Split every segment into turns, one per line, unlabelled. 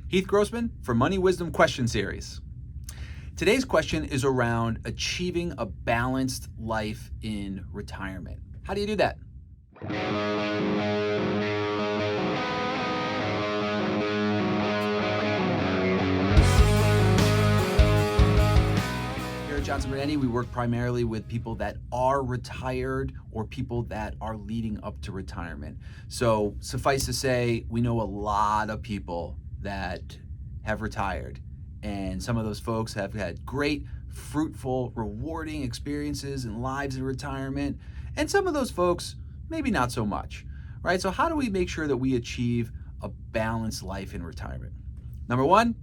Heath Grossman for Money Wisdom Question Series. Today's question is around achieving a balanced life in retirement. How do you do that? Here at Johnson Bernetti, we work primarily with people that are retired or people that are leading up to retirement. So suffice to say, we know a lot of people that have retired, and some of those folks have had great, fruitful, rewarding experiences and lives in retirement, and some of those folks maybe not so much, right? So how do we make sure that we achieve a balanced life in retirement? Number one,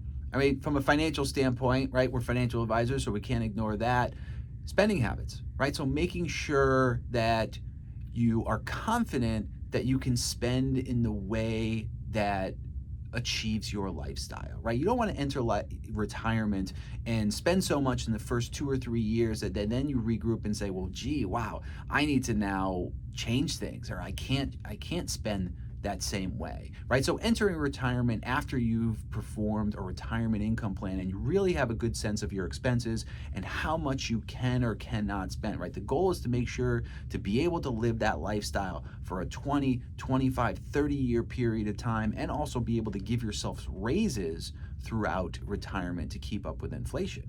from a financial standpoint, right, we're financial advisors, so we can't ignore that. Spending habits, right? So making sure that you are confident that you can spend in the way that achieves your lifestyle, right? You don't want to enter retirement and spend so much in the first 2 or 3 years that then you regroup and say, well, gee, wow, I need to now change things, or I can't spend that same way, right? So entering retirement after you've performed a retirement income plan and you really have a good sense of your expenses and how much you can or cannot spend, right? The goal is to make sure to be able to live that lifestyle for a 20, 25, 30-year period of time, and also be able to give yourself raises throughout retirement to keep up with inflation.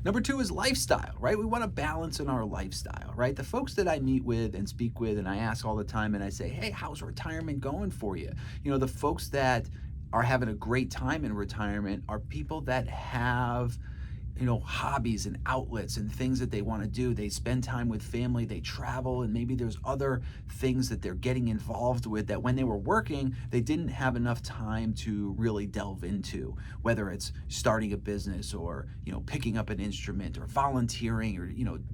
Number two is lifestyle, right? We want to balance in our lifestyle, right? The folks that I meet with and speak with and I ask all the time and I say, hey, how's retirement going for you? You know, the folks that are having a great time in retirement are people that have, hobbies and outlets and things that they want to do. They spend time with family, they travel, and maybe there's other things that they're getting involved with that when they were working, they didn't have enough time to really delve into, whether it's starting a business or, picking up an instrument or volunteering or,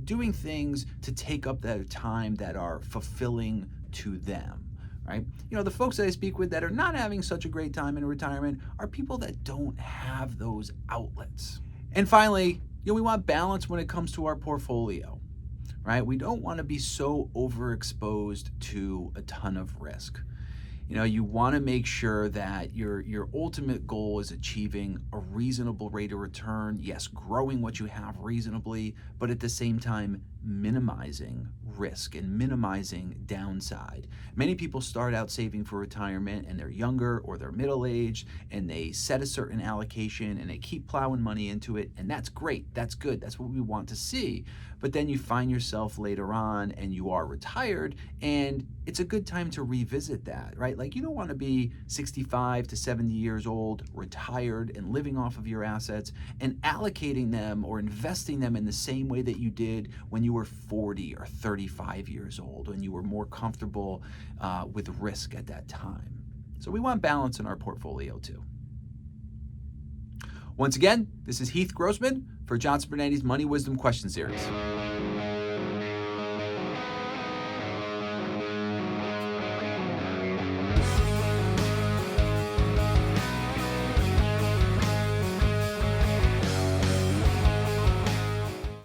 doing things to take up that time that are fulfilling to them. Right? The folks that I speak with that are not having such a great time in retirement are people that don't have those outlets. And finally, we want balance when it comes to our portfolio, right? We don't want to be so overexposed to a ton of risk. You want to make sure that your ultimate goal is achieving a reasonable rate of return. Yes, growing what you have reasonably, but at the same time, minimizing risk and minimizing downside. Many people start out saving for retirement and they're younger or they're middle-aged and they set a certain allocation and they keep plowing money into it, and that's great, that's good, that's what we want to see. But then you find yourself later on and you are retired, and it's a good time to revisit that, right? Like, you don't want to be 65 to 70 years old, retired, and living off of your assets and allocating them or investing them in the same way that you did when you were 40 or 35 years old, when you were more comfortable with risk at that time. So we want balance in our portfolio too. Once again, this is Heath Grossman for Johnson Bernetti's Money Wisdom Question Series.